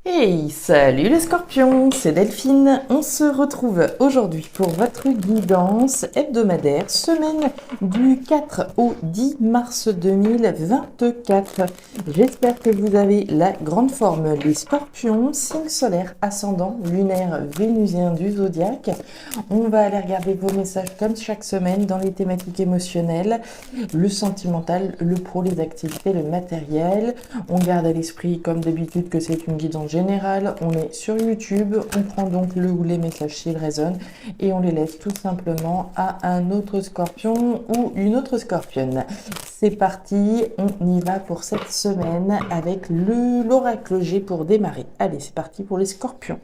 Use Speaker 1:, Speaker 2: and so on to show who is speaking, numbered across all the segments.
Speaker 1: Hey, salut les scorpions, c'est Delphine. On se retrouve aujourd'hui pour votre guidance hebdomadaire, semaine du 4 au 10 mars 2024. J'espère que vous avez la grande forme. Les scorpions, signe solaire, ascendant, lunaire, vénusien du zodiaque. On va aller regarder vos messages comme chaque semaine dans les thématiques émotionnelles, le sentimental, le pro, les activités, le matériel. On garde à l'esprit, comme d'habitude, que c'est une guidance générale. On est sur YouTube, on prend donc le ou les messages s'ils résonnent et on les laisse tout simplement à un autre scorpion ou une autre scorpionne. C'est parti, on y va pour cette semaine avec l'oracle G pour démarrer. Allez, c'est parti pour les scorpions.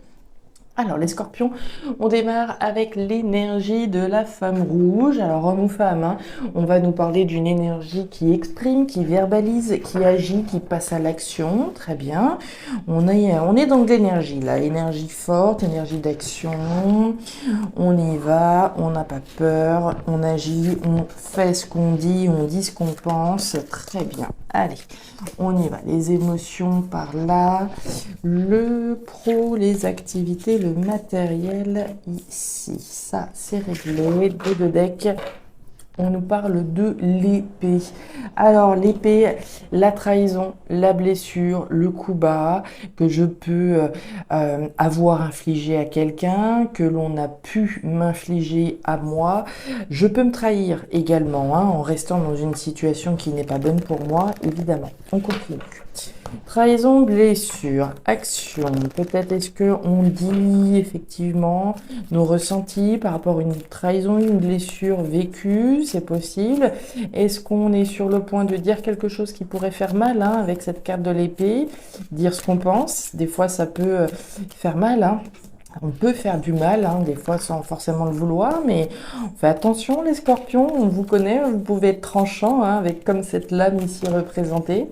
Speaker 1: Alors, les scorpions, on démarre avec l'énergie de la femme rouge. Alors, homme ou femme, hein, on va nous parler d'une énergie qui exprime, qui verbalise, qui agit, qui passe à l'action. Très bien. On est dans de l'énergie, là. Énergie forte, énergie d'action. On y va, on n'a pas peur, on agit, on fait ce qu'on dit ce qu'on pense. Très bien. Allez, on y va. Les émotions par là, le pro, les activités, le matériel ici. Ça, c'est réglé. Deux decks. On nous parle de l'épée. Alors, l'épée, la trahison, la blessure, le coup bas que je peux avoir infligé à quelqu'un, que l'on a pu m'infliger à moi. Je peux me trahir également, hein, en restant dans une situation qui n'est pas bonne pour moi, évidemment. On continue. Trahison, blessure, action. Peut-être est-ce qu'on dit effectivement nos ressentis par rapport à une trahison, une blessure vécue, c'est possible. Est-ce qu'on est sur le point de dire quelque chose qui pourrait faire mal, hein, avec cette carte de l'épée, dire ce qu'on pense. Des fois, ça peut faire mal, hein. On peut faire du mal, hein, des fois sans forcément le vouloir, mais on fait attention les scorpions, on vous connaît, vous pouvez être tranchant, hein, avec comme cette lame ici représentée.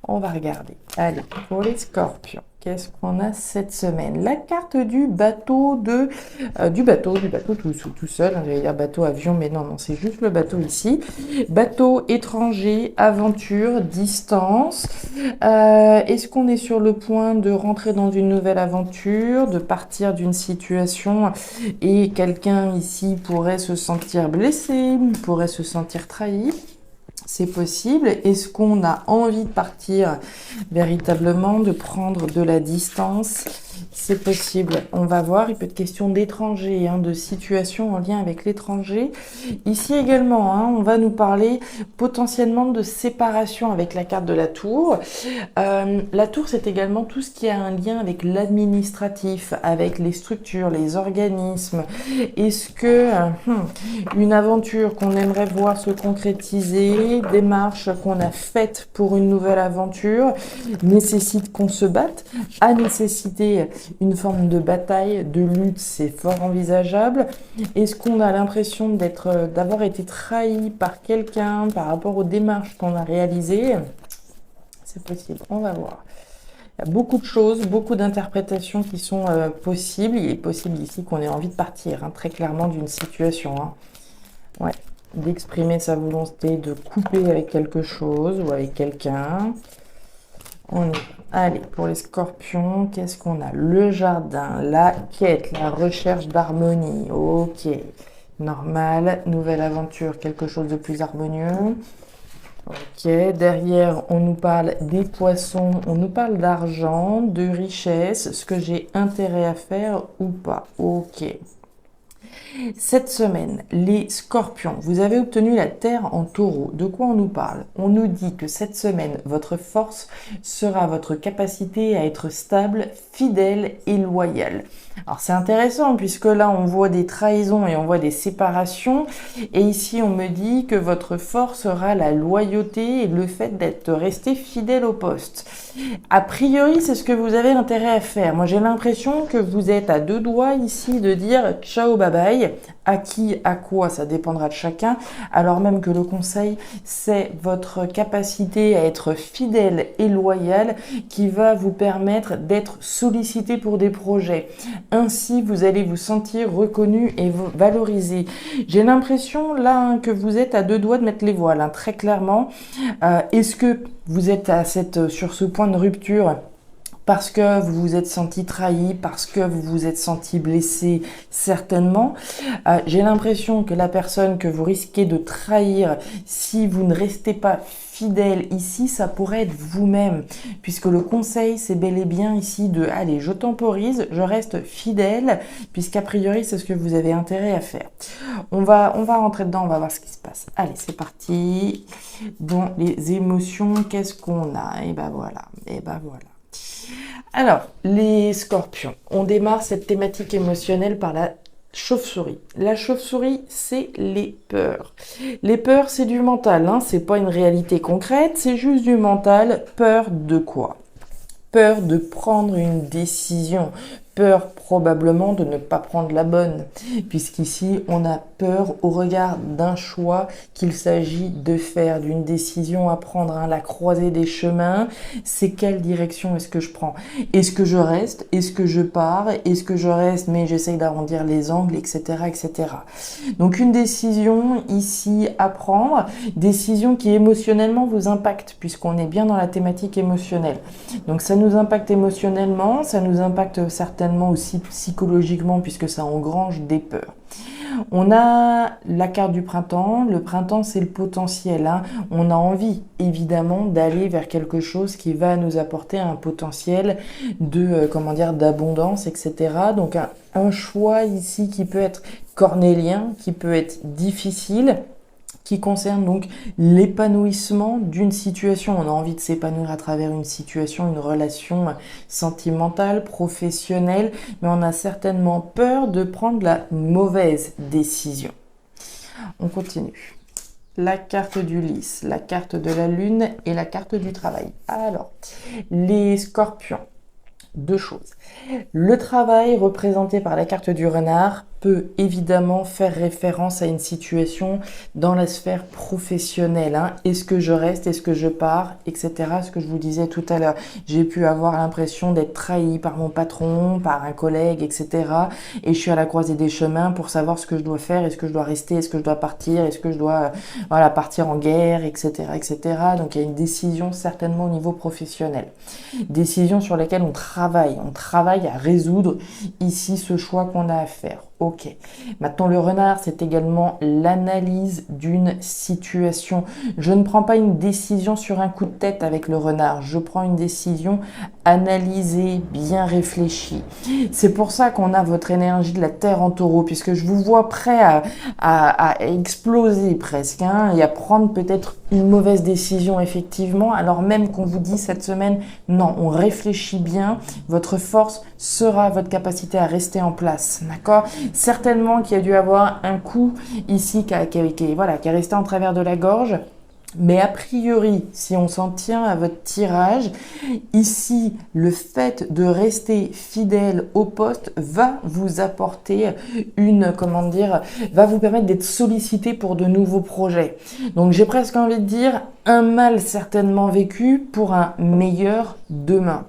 Speaker 1: On va regarder. Allez, pour les scorpions, qu'est-ce qu'on a cette semaine? La carte du bateau du bateau tout seul, hein, j'allais dire bateau avion, mais non, c'est juste le bateau ici. Bateau étranger, aventure, distance. Est-ce qu'on est sur le point de rentrer dans une nouvelle aventure, de partir d'une situation et quelqu'un ici pourrait se sentir blessé, pourrait se sentir trahi? C'est possible. Est-ce qu'on a envie de partir véritablement, de prendre de la distance? C'est possible. On va voir. Il peut être question d'étranger, hein, de situation en lien avec l'étranger. Ici également, hein, on va nous parler potentiellement de séparation avec la carte de la tour. La tour, c'est également tout ce qui a un lien avec l'administratif, avec les structures, les organismes. Est-ce que une aventure qu'on aimerait voir se concrétiser, démarche qu'on a faite pour une nouvelle aventure, nécessite qu'on se batte, a nécessité une forme de bataille, de lutte, c'est fort envisageable. Est-ce qu'on a l'impression d'avoir été trahi par quelqu'un par rapport aux démarches qu'on a réalisées? C'est possible, on va voir. Il y a beaucoup de choses, beaucoup d'interprétations qui sont possibles. Il est possible ici qu'on ait envie de partir, hein, très clairement d'une situation. Hein. Ouais, d'exprimer sa volonté de couper avec quelque chose ou avec quelqu'un. Allez, pour les scorpions, qu'est-ce qu'on a? Le jardin, la quête, la recherche d'harmonie. Ok, normal. Nouvelle aventure, quelque chose de plus harmonieux. Ok, derrière, on nous parle des poissons, on nous parle d'argent, de richesse, ce que j'ai intérêt à faire ou pas. Ok. Cette semaine, les scorpions, vous avez obtenu la terre en taureau. De quoi on nous parle? On nous dit que cette semaine, votre force sera votre capacité à être stable, fidèle et loyal. Alors c'est intéressant puisque là on voit des trahisons et on voit des séparations et ici on me dit que votre force sera la loyauté et le fait d'être resté fidèle au poste. A priori c'est ce que vous avez intérêt à faire. Moi j'ai l'impression que vous êtes à deux doigts ici de dire ciao bye bye. À qui, à quoi, ça dépendra de chacun, alors même que le conseil, c'est votre capacité à être fidèle et loyal qui va vous permettre d'être sollicité pour des projets. Ainsi, vous allez vous sentir reconnu et valorisé. J'ai l'impression, là, hein, que vous êtes à deux doigts de mettre les voiles, hein, très clairement. Est-ce que vous êtes sur ce point de rupture parce que vous vous êtes senti trahi, parce que vous vous êtes senti blessé, certainement. J'ai l'impression que la personne que vous risquez de trahir, si vous ne restez pas fidèle ici, ça pourrait être vous-même, puisque le conseil, c'est bel et bien ici de, allez, je temporise, je reste fidèle, puisqu'a priori, c'est ce que vous avez intérêt à faire. On va rentrer dedans, on va voir ce qui se passe. Allez, c'est parti. Dans les émotions, qu'est-ce qu'on a? Et ben voilà, Alors, les scorpions, on démarre cette thématique émotionnelle par la chauve-souris. La chauve-souris, c'est les peurs. Les peurs, c'est du mental, hein. C'est pas une réalité concrète, c'est juste du mental. Peur de quoi? Peur de prendre une décision. Peur probablement de ne pas prendre la bonne, puisqu'ici on a peur au regard d'un choix qu'il s'agit de faire, d'une décision à prendre, hein, la croisée des chemins. C'est quelle direction est-ce que je prends? Est-ce que je reste? Est-ce que je pars? Est-ce que je reste mais j'essaye d'arrondir les angles, etc., etc. Donc une décision ici à prendre, décision qui émotionnellement vous impacte, puisqu'on est bien dans la thématique émotionnelle. Donc ça nous impacte émotionnellement, ça nous impacte certainement aussi psychologiquement, puisque ça engrange des peurs. On a la carte du printemps. Le printemps, c'est le potentiel, hein. On a envie, évidemment, d'aller vers quelque chose qui va nous apporter un potentiel de, d'abondance, etc. Donc, un choix ici qui peut être cornélien, qui peut être difficile, qui concerne donc l'épanouissement d'une situation. On a envie de s'épanouir à travers une situation, une relation sentimentale, professionnelle, mais on a certainement peur de prendre la mauvaise décision. On continue. La carte du lys, la carte de la lune et la carte du travail. Alors, les scorpions, deux choses. Le travail représenté par la carte du renard peut évidemment faire référence à une situation dans la sphère professionnelle, hein. Est-ce que je reste, est-ce que je pars, etc. Ce que je vous disais tout à l'heure. J'ai pu avoir l'impression d'être trahi par mon patron, par un collègue, etc. Et je suis à la croisée des chemins pour savoir ce que je dois faire. Est-ce que je dois rester, est-ce que je dois partir, est-ce que je dois partir en guerre, etc., etc. Donc il y a une décision certainement au niveau professionnel. Décision sur laquelle on travaille à résoudre ici ce choix qu'on a à faire. Ok. Maintenant, le renard, c'est également l'analyse d'une situation. Je ne prends pas une décision sur un coup de tête avec le renard. Je prends une décision analysée, bien réfléchie. C'est pour ça qu'on a votre énergie de la Terre en taureau, puisque je vous vois prêt à exploser presque, hein, et à prendre peut-être une mauvaise décision, effectivement, alors même qu'on vous dit cette semaine, non, on réfléchit bien. Votre force sera votre capacité à rester en place, d'accord? Certainement qu'il y a dû avoir un coup ici qui est resté en travers de la gorge. Mais a priori, si on s'en tient à votre tirage, ici, le fait de rester fidèle au poste va vous apporter va vous permettre d'être sollicité pour de nouveaux projets. Donc j'ai presque envie de dire un mal certainement vécu pour un meilleur demain.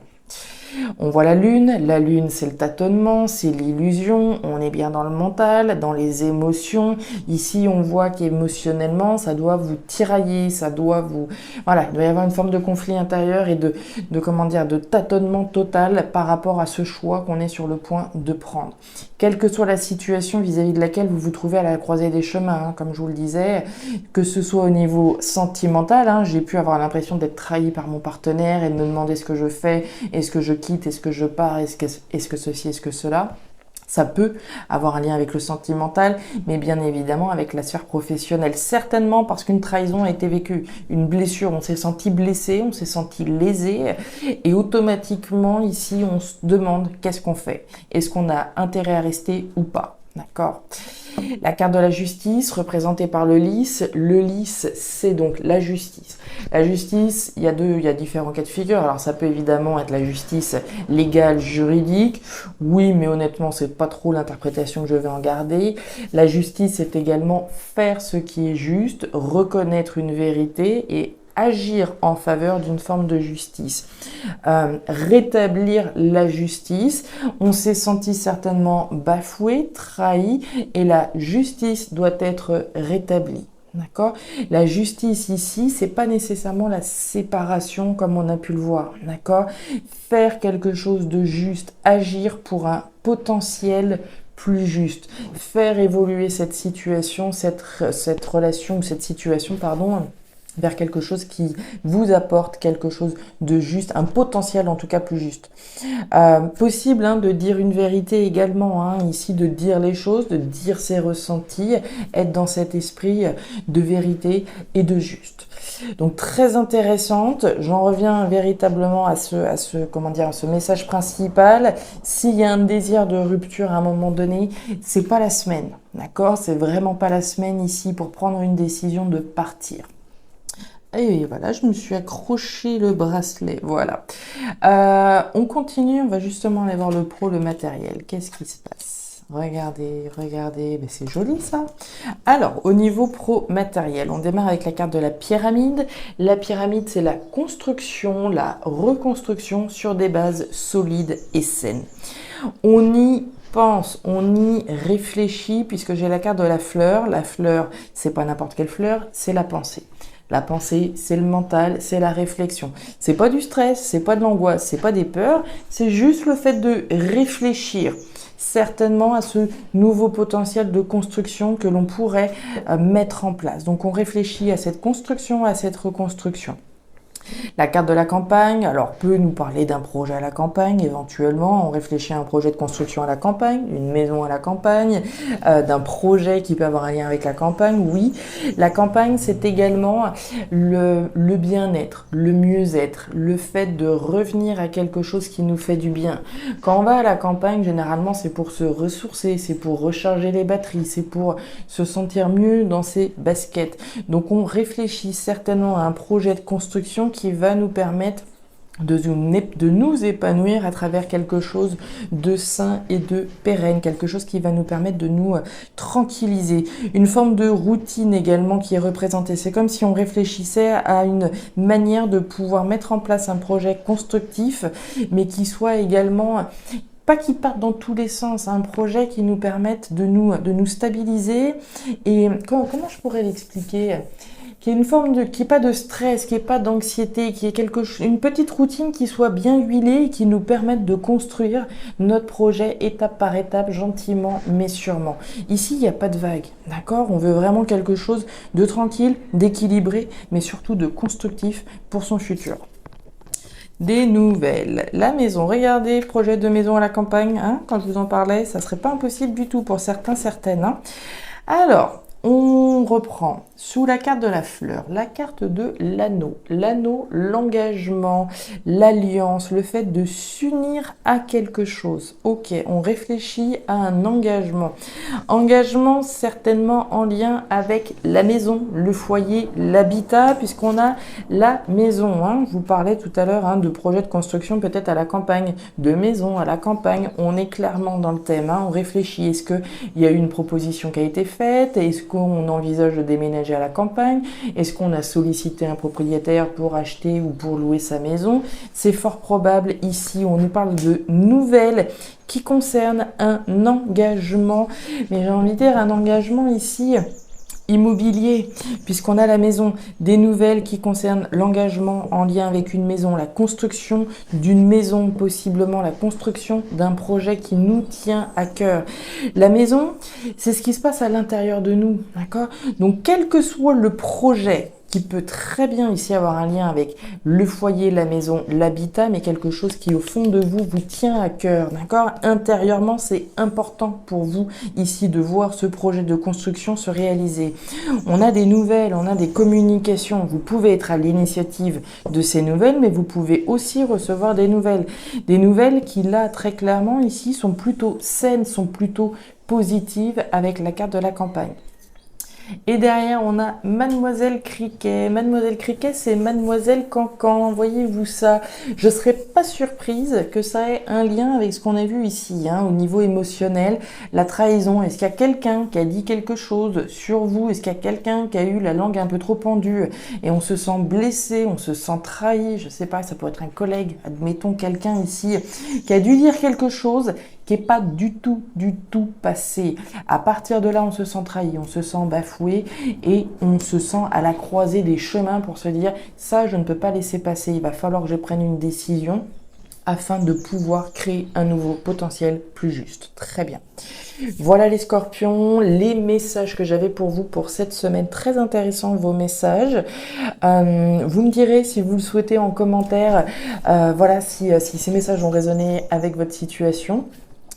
Speaker 1: On voit la lune c'est le tâtonnement, c'est l'illusion, on est bien dans le mental, dans les émotions. Ici, on voit qu'émotionnellement, ça doit vous tirailler, il doit y avoir une forme de conflit intérieur et de tâtonnement total par rapport à ce choix qu'on est sur le point de prendre. Quelle que soit la situation vis-à-vis de laquelle vous vous trouvez à la croisée des chemins, hein, comme je vous le disais, que ce soit au niveau sentimental, hein, j'ai pu avoir l'impression d'être trahi par mon partenaire et de me demander ce que je fais, est-ce que je quitte, est-ce que je pars, est-ce que ceci, est-ce que cela. Ça peut avoir un lien avec le sentimental, mais bien évidemment avec la sphère professionnelle. Certainement parce qu'une trahison a été vécue, une blessure, on s'est senti blessé, on s'est senti lésé, et automatiquement ici on se demande qu'est-ce qu'on fait. Est-ce qu'on a intérêt à rester ou pas? D'accord. La carte de la justice, représentée par le lys. Le lys, c'est donc la justice. La justice, il y a différents cas de figure. Alors, ça peut évidemment être la justice légale, juridique. Oui, mais honnêtement, c'est pas trop l'interprétation que je vais en garder. La justice, c'est également faire ce qui est juste, reconnaître une vérité et agir en faveur d'une forme de justice, rétablir la justice. On s'est senti certainement bafoué, trahi, et la justice doit être rétablie. D'accord? La justice ici, c'est pas nécessairement la séparation comme on a pu le voir. D'accord? Faire quelque chose de juste, agir pour un potentiel plus juste, faire évoluer cette situation, cette relation ou cette situation, pardon, vers quelque chose qui vous apporte quelque chose de juste, un potentiel en tout cas plus juste. Possible de dire une vérité également, ici de dire les choses, de dire ses ressentis, être dans cet esprit de vérité et de juste. Donc très intéressante, j'en reviens véritablement à ce message principal. S'il y a un désir de rupture à un moment donné, c'est pas la semaine, d'accord? C'est vraiment pas la semaine ici pour prendre une décision de partir. Et voilà, je me suis accroché le bracelet, voilà. On continue, on va justement aller voir le pro, le matériel. Qu'est-ce qui se passe? Regardez, mais c'est joli ça. Alors, au niveau pro matériel, on démarre avec la carte de la pyramide. La pyramide, c'est la construction, la reconstruction sur des bases solides et saines. On y pense, on y réfléchit, puisque j'ai la carte de la fleur. La fleur, c'est pas n'importe quelle fleur, c'est la pensée. La pensée, c'est le mental, c'est la réflexion. C'est pas du stress, c'est pas de l'angoisse, c'est pas des peurs, c'est juste le fait de réfléchir certainement à ce nouveau potentiel de construction que l'on pourrait mettre en place. Donc on réfléchit à cette construction, à cette reconstruction. La carte de la campagne, alors peut nous parler d'un projet à la campagne, éventuellement, on réfléchit à un projet de construction à la campagne, une maison à la campagne, d'un projet qui peut avoir un lien avec la campagne, oui. La campagne, c'est également le bien-être, le mieux-être, le fait de revenir à quelque chose qui nous fait du bien. Quand on va à la campagne, généralement, c'est pour se ressourcer, c'est pour recharger les batteries, c'est pour se sentir mieux dans ses baskets. Donc on réfléchit certainement à un projet de construction qui va nous permettre de nous épanouir à travers quelque chose de sain et de pérenne, quelque chose qui va nous permettre de nous tranquilliser. Une forme de routine également qui est représentée. C'est comme si on réfléchissait à une manière de pouvoir mettre en place un projet constructif, mais qui soit également pas qui parte dans tous les sens, un projet qui nous permette de nous stabiliser. Et comment je pourrais l'expliquer ? Qui est une forme de, qui est pas de stress, qui est pas d'anxiété, qui est une petite routine qui soit bien huilée et qui nous permette de construire notre projet étape par étape, gentiment mais sûrement. Ici, il n'y a pas de vague, d'accord? On veut vraiment quelque chose de tranquille, d'équilibré, mais surtout de constructif pour son futur. Des nouvelles. La maison, regardez, projet de maison à la campagne, quand je vous en parlais, ça serait pas impossible du tout pour certains, certaines. Alors, on reprend sous la carte de la fleur, la carte de l'anneau. L'anneau, l'engagement, l'alliance, le fait de s'unir à quelque chose. Ok, on réfléchit à un engagement. Engagement certainement en lien avec la maison, le foyer, l'habitat, puisqu'on a la maison. Je vous parlais tout à l'heure de projet de construction peut-être à la campagne, de maison à la campagne. On est clairement dans le thème. On réfléchit. Est-ce qu'il y a eu une proposition qui a été faite? Est-ce qu'on envisage de déménager à la campagne? Est-ce qu'on a sollicité un propriétaire pour acheter ou pour louer sa maison? C'est fort probable. Ici, on nous parle de nouvelles qui concernent un engagement. Mais j'ai envie de dire un engagement ici immobilier, puisqu'on a la maison, des nouvelles qui concernent l'engagement en lien avec une maison, la construction d'une maison, possiblement la construction d'un projet qui nous tient à cœur. La maison, c'est ce qui se passe à l'intérieur de nous, d'accord? Donc, quel que soit le projet, qui peut très bien ici avoir un lien avec le foyer, la maison, l'habitat, mais quelque chose qui au fond de vous vous tient à cœur, d'accord? Intérieurement, c'est important pour vous ici de voir ce projet de construction se réaliser. On a des nouvelles, on a des communications. Vous pouvez être à l'initiative de ces nouvelles, mais vous pouvez aussi recevoir des nouvelles. Des nouvelles qui là, très clairement, ici, sont plutôt saines, sont plutôt positives avec la carte de la campagne. Et derrière, on a Mademoiselle Criquet. Mademoiselle Criquet, c'est Mademoiselle Cancan. Voyez-vous ça? Je ne serais pas surprise que ça ait un lien avec ce qu'on a vu ici, au niveau émotionnel. La trahison. Est-ce qu'il y a quelqu'un qui a dit quelque chose sur vous? Est-ce qu'il y a quelqu'un qui a eu la langue un peu trop pendue et on se sent blessé, on se sent trahi? Je ne sais pas, ça pourrait être un collègue. Admettons quelqu'un ici qui a dû dire quelque chose qui n'est pas du tout passé. À partir de là, on se sent trahi, on se sent bafoué et on se sent à la croisée des chemins pour se dire ça, je ne peux pas laisser passer, il va falloir que je prenne une décision afin de pouvoir créer un nouveau potentiel plus juste. Très bien. Voilà les scorpions, les messages que j'avais pour vous pour cette semaine. Très intéressants vos messages. Vous me direz si vous le souhaitez en commentaire, voilà, si ces messages ont résonné avec votre situation.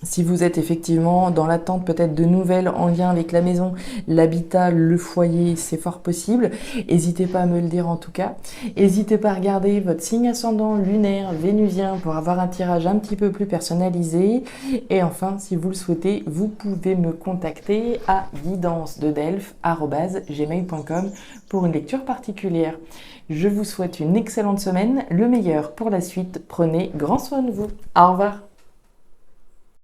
Speaker 1: Si vous êtes effectivement dans l'attente peut-être de nouvelles en lien avec la maison, l'habitat, le foyer, c'est fort possible. N'hésitez pas à me le dire en tout cas. N'hésitez pas à regarder votre signe ascendant lunaire, vénusien pour avoir un tirage un petit peu plus personnalisé. Et enfin, si vous le souhaitez, vous pouvez me contacter à guidancededelphes@gmail.com pour une lecture particulière. Je vous souhaite une excellente semaine, le meilleur pour la suite. Prenez grand soin de vous. Au revoir.